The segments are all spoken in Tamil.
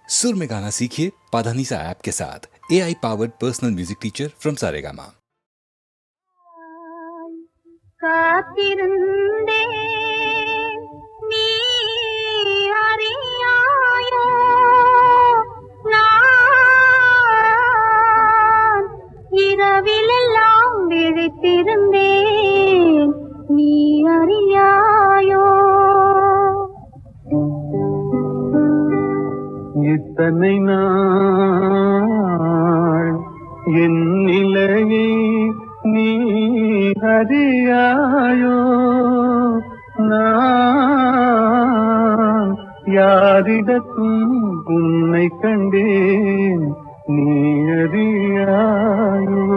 सुर में गाना सीखिए पाधानीसा ऐप के साथ। AI powered personal music teacher from Saregama. காத்திருந்தே நீ அறியாயோ நான் இரவிலெல்லாம் விழித்திருந்தேன் நீ அறியாயோ இத்தனை நாள் என் நிலையை நீ அறியாயோ நான் யாரிடத்தும் உன்னை கண்டேன் நீ அறியாயோ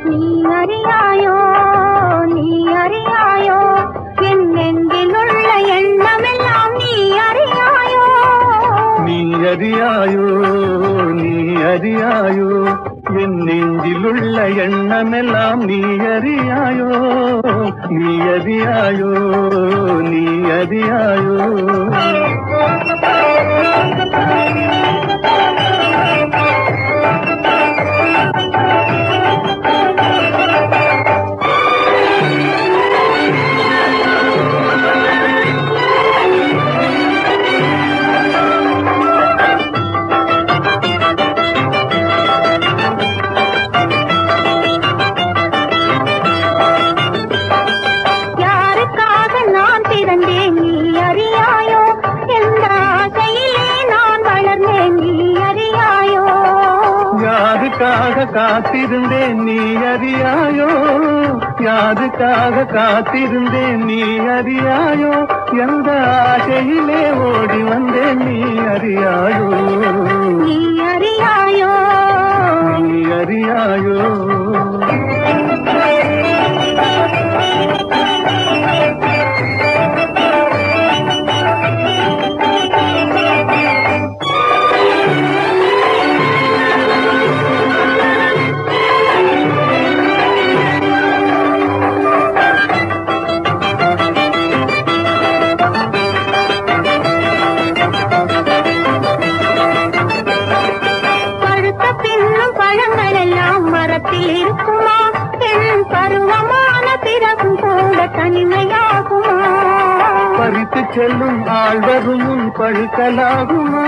நீ அறியாயோ நீ அறியாயோ என் நெஞ்சிலுள்ள எண்ணமெல்லாம் நீ அறியாயோ நீ அறியாயோ நீ அறியாயோ என் நெஞ்சிலுள்ள எண்ணமெல்லாம் நீ அறியாயோ நீ அறியாயோ நீ அறியாயோ யாருக்காக நான் பிறந்தேன் நீ அறியாயோ எந்த ஆசையிலே நான் வளர்ந்தேன் நீ அறியாயோ யாருக்காக காத்திருந்தேன் நீ அறியாயோ யாருக்காக காத்திருந்தேன் நீ அறியாயோ எந்த ஆசையிலே ஓடி வந்தேன் நீ அறியாயோ நீ அறியாயோ நீ அறியாயோ பழுத்த பின்னும் பழங்கள் எல்லாம் மரத்தில் இருக்குமா பெண் பருவமான பிறகும் கூட தனிமையாகுமா பறித்து செல்லும் ஆழ்வரும் முன் பழுக்கலாகுமா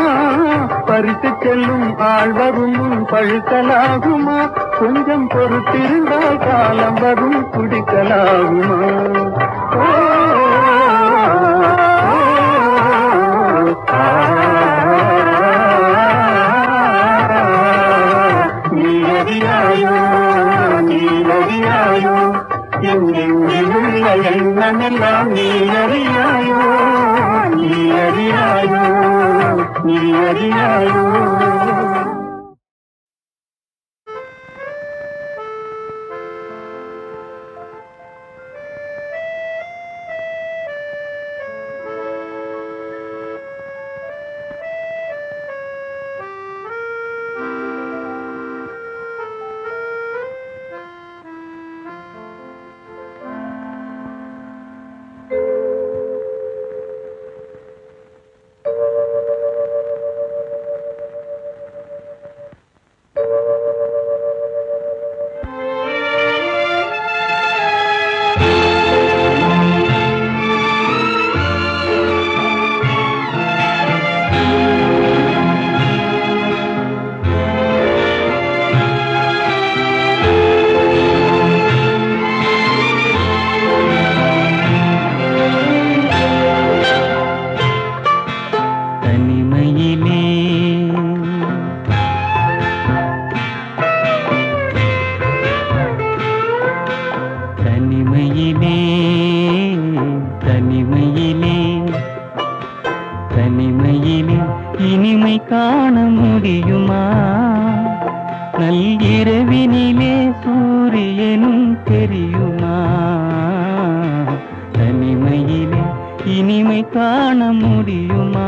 பறித்து செல்லும் ஆழ்வரும் முன் பழுக்கலாகுமா கொஞ்சம் பொறுத்திருந்தால் காலம் வரும் குடிக்கலாகுமா ஓ, நீ அறியாயோ நீ அறியாயோ எங்கெங்கிலுள்ள எண்ணமெல்லாம் நீ அறியாயோ நீ அறியாயோ நீ அறியாயோ இனிமை காண முடியுமா? நள்ளிரவினிலே சூரியனும் தெரியுமா? தனிமையிலே இனிமை காண முடியுமா?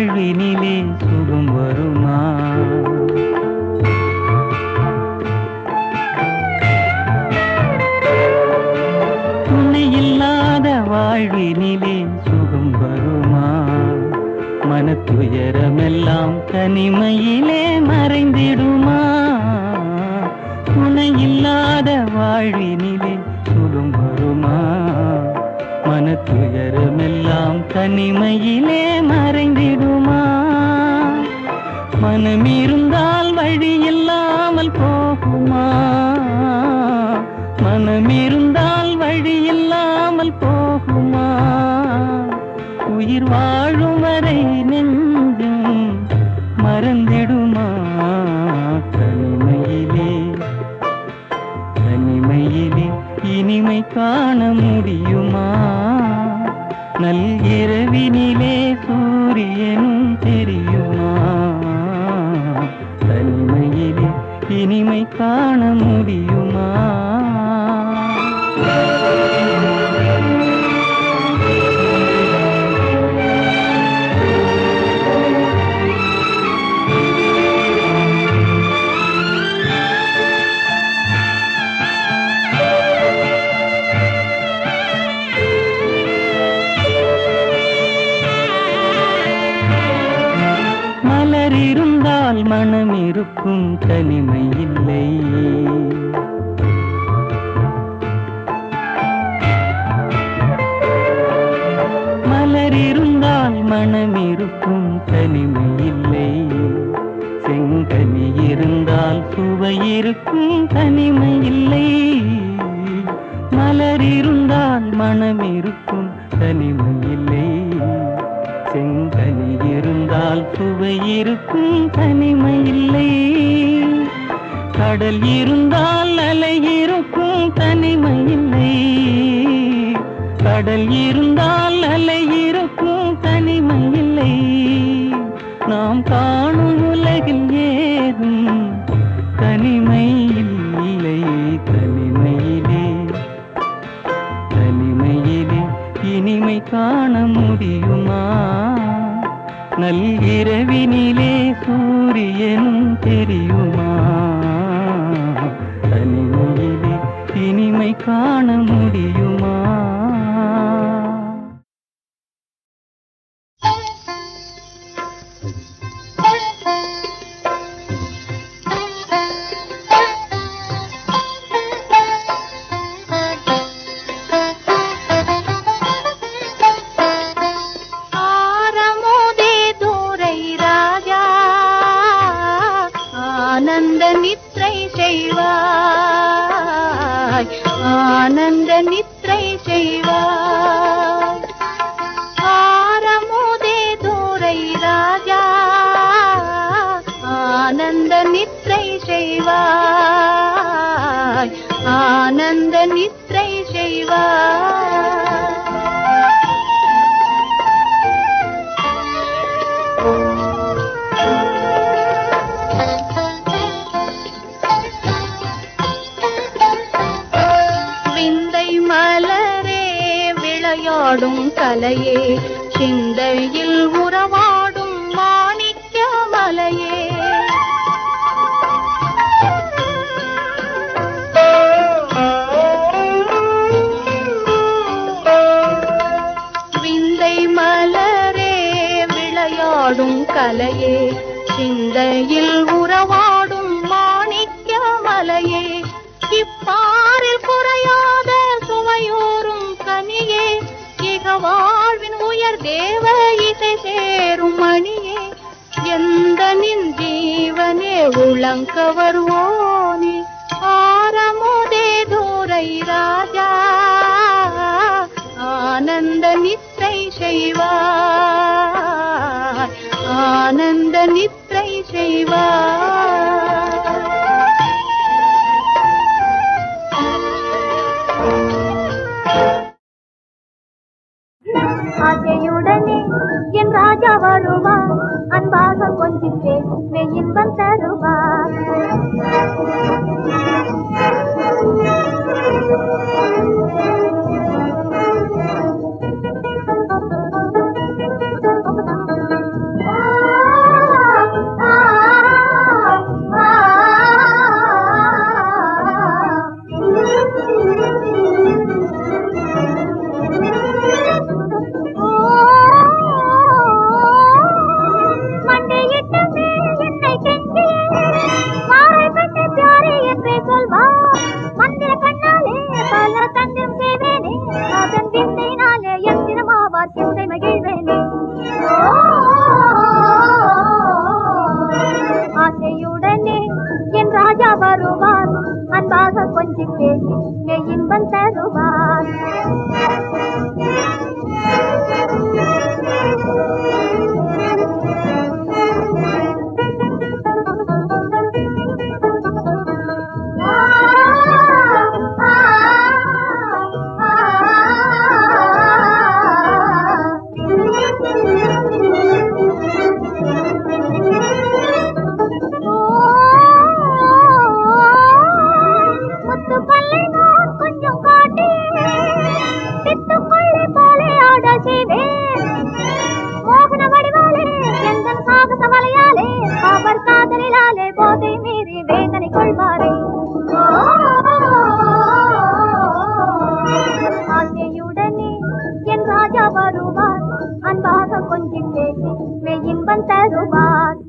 வாழ்வினிலே சுகம் வருமா? துணையில்லாத வாழ்வினிலே சுகம் வருமா? மனத்துயரமெல்லாம் தனிமையிலே மறைந்திடுமா? துணையில்லாத வாழ்வினிலே சுகம் வருமா? மனத்துயரமெல்லாம் தனிமையிலே மறைந்திடுமா? மனமிருந்தால் வழி இல்லாமல் போகுமா? மனமிருந்தால் வழி இல்லாமல் போகுமா? உயிர் வாழும் வரை நெஞ்சும் மறந்திடுமா? தனிமையிலே தனிமையிலே இனிமை காண முடியுமா? நல்கிரவினிலே சூரியனும் தெரியுமா? தனிமையிலே இனிமை காண முடியுமா? மலர் இருந்தால் மனம் இருக்கும், தனிமை இல்லை. மலர் இருந்தால் மனம் இருக்கும், தனிமை இல்லை. செங்கனி இருந்தால் சுவை இருக்கும், தனிமை இல்லை. மலர் இருந்தால் மனம் இருக்கும், தனிமை இல்லை. செங்கனி இருந்தால் சுவை இருக்கும், தனிமை இல்லை. கடல் இருந்தால் அலை இருக்கும், தனிமை இல்லை. கடல் இருந்தால் அலை இருக்கும், தனிமை இல்லை. நாம் காணும் உலகில் ஏதும் தனிமை இல்லை. தனிமையிலே தனிமையிலே இனிமை காண முடியுமா? நல்கிரவினிலே சூரியனும் தெரியுமா? தனிமையிலே இனிமை காண முடியுமா? ஆனந்த நித்ரை செய்வாய். ஆரமுதே தூரை ராஜா ஆனந்த நித்ரை செய்வாய். ஆனந்த நித்ரை செய்வாய். விளையாடும் கலையே, சிந்தையில் உறவாடும் மாணிக்க மலையே. விந்தை மலரே விளையாடும் கலையே, சிந்தையில் உறவாடும் மாணிக்க மலையே. இப்பாரில் குறையாத சுவையோரும் கனியே, இக வாழ்வின் உயர் தேவ இசை சேரும் மணியே. எந்த நின் ஜீவனே உளங்கவர்வோனே, ஆரமுதே தூரை ராஜா ஆனந்த நித்ரை செய்வாய். ஆனந்த நித்ரை செய்வாய். ஆசையுடனே என் ராஜா வருவார், அன்பாக கொஞ்சித்தே இன்பம் தருவார். மாலையாலே அவர் காதலிலாலே போதை மீறி வேதனை கொள்வாரே. ஆசையுடனே என் ராஜா வருவார், அன்பாக கொஞ்சம் பேசி மெய்யின்பம் தருவார்.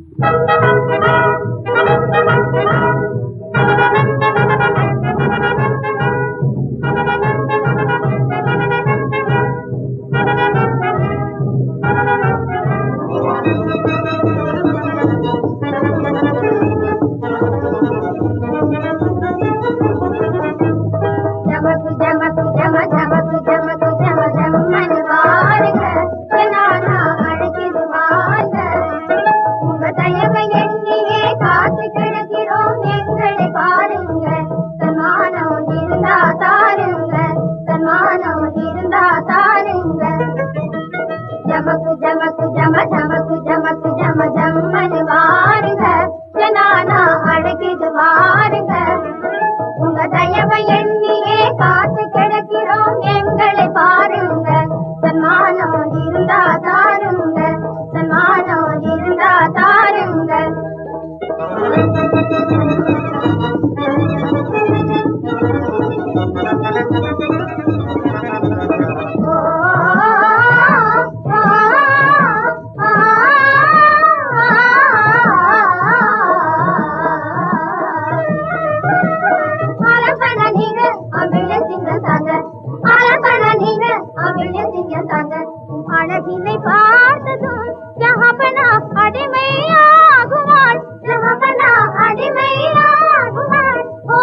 அழகினை பார்த்ததும் ஜஹபனா அடிமையாகுவாள், ஜஹபனா அடிமையாகுவாள். ஓ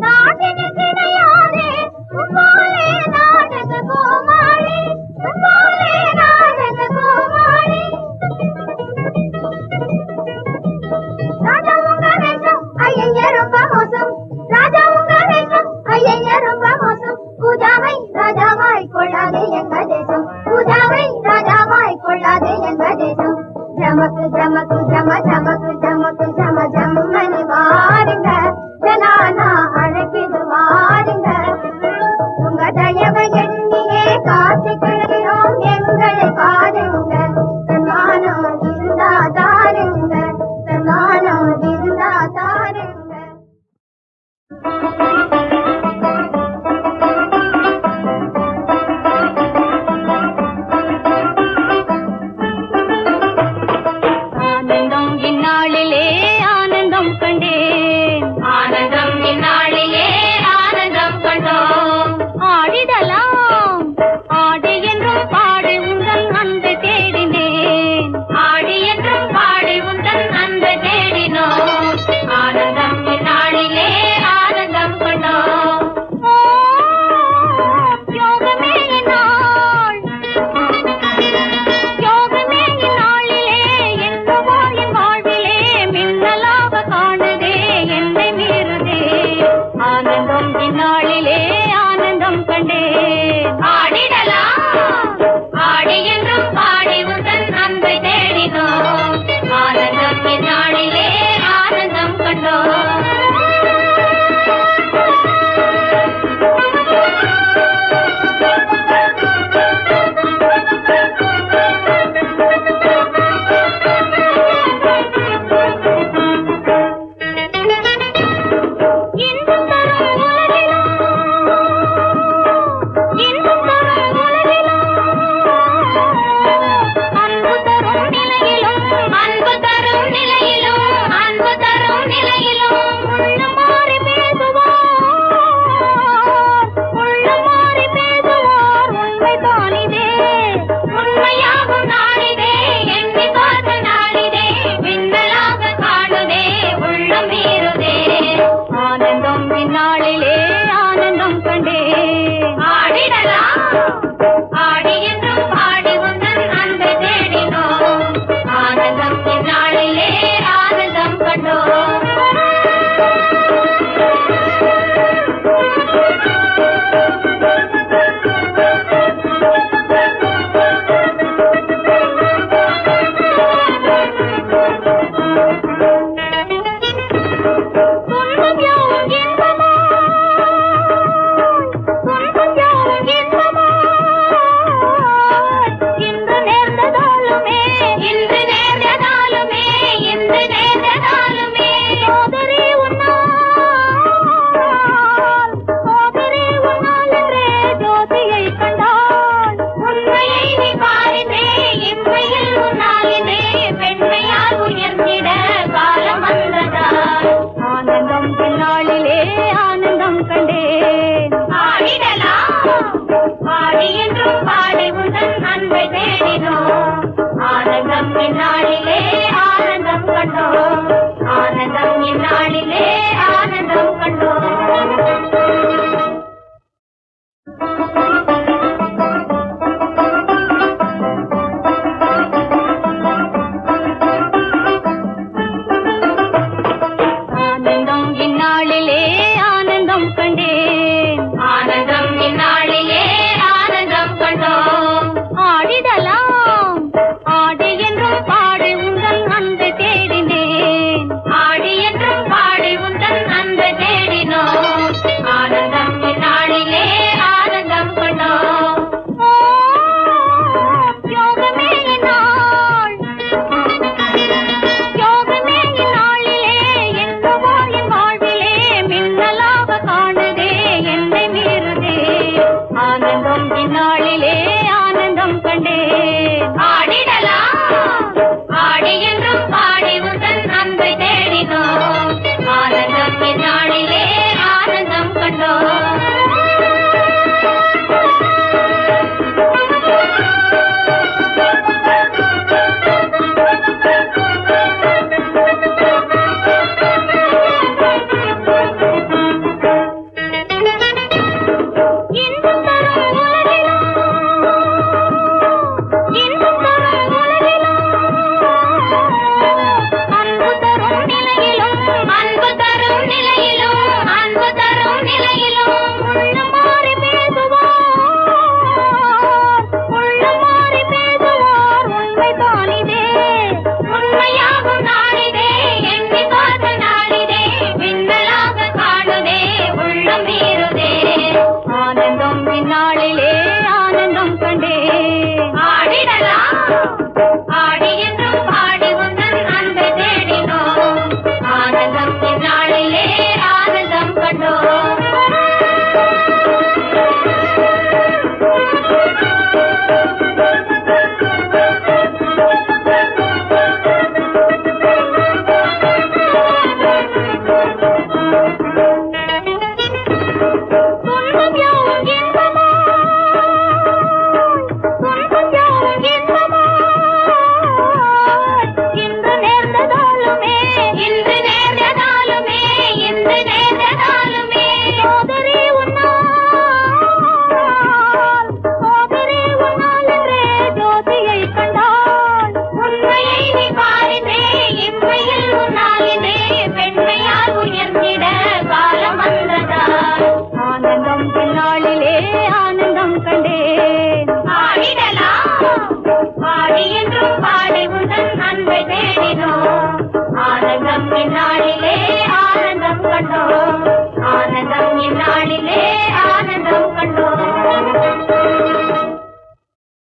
நாட்டினில் கிடையாதே உம்மாலே நாடக கோமாளி, உம்மாலே நாடக கோமாளி. ராஜா உங்க வேஷம் ஐயைய ரொம்ப மோசம், ராஜா உங்க வேஷம் ஐயைய ரொம்ப மோசம். பூஜாவை ராஜாவாய் கொள்ளாதே எங்க தேசம், பூஜாவை ராஜாவாய் கொள்ளாதே எங்க தேசம். ஜமக்கு ஜமக்கு ஜம ஜமக்கு ஜமக்கு ஜம ஜம்மனி வாருங்க, ஜனானா அழைக்கிது வாருங்க. உங்க தயவை எண்ணியே காத்து கிழகிறோம் எங்களை பாருங்க. தன்மானம் இருந்தா தாருங்க, தன்மானம் இருந்தா தாருங்க. இந்நாளிலே ஆனந்தம் கண்டோம். ஆனந்தம் இந்நாளிலே ஆனந்தம் கண்டேன். ஆனந்தம் இந்நாளிலே ஆனந்தம் கண்டோம். ஆடிடலாம் ஆடி என்றும் பாடி உந்தன் அன்பை தேடினேன். ஆடி என்றும் பாடி உந்தன் அன்பை தேடினோம். ஆனந்தம் இந்நாளிலே ஆனந்தம் கண்டோம். யோகமே இந்நாள் யோகமே இந்நாளிலே என்னவோ என் வாழ்விலே மின்னலாக காணுதே என்னை மீறுதே. ஆனந்தம் இந்நாளிலே ஆனந்தம் கண்டேன். ஆடிடலாம் ஆடி என்றும் பாடி உந்தன் அன்பை தேடினோம். ஆனந்தம் இந்நாளிலே ஆனந்தம் கண்டோம். இன்பம் தரும் உலகிலும் இன்பம் தரும் உலகிலும் அன்பு தரும் நிலையிலும் அன்பு தரும் நிலையிலும் அன்பு தரும் நிலையிலும் உள்ளம் மாறி பேசுவார் உள்ளம் மாறி பேசுவார் உண்மைதான் இதே உண்மையாகும் நாளிதே எண்ணி பார்த்த நாளிதே மின்னலாக காணுதே உள்ளம் மீறுதே. ஆனந்தம் இந்நாளிலே ஆனந்தம் கண்டேன். ஆடிடலாம் ஆடி என்றும் பாடி உந்தன் அன்பை தேடினோம். ஆனந்தம் இந்நாளிலே ஆனந்தம் கண்டோம். துன்பம் யாவும் இன்பமாய் துன்பம் யாவும் இன்பமாய் இன்று நேர்ந்ததாலுமே இன்று நேர்ந்ததாலுமே இன்று நேர்ந்ததாலுமே சோதரி உன்னால் என்றே ஜோதியை கண்டாள். உண்மையை நீ பாரிதே இம்மையில் உன்னாலினே பெண்மையால் உயர்ந்திட காலம் வந்ததா. ஆனந்தம் இந்நாளிலே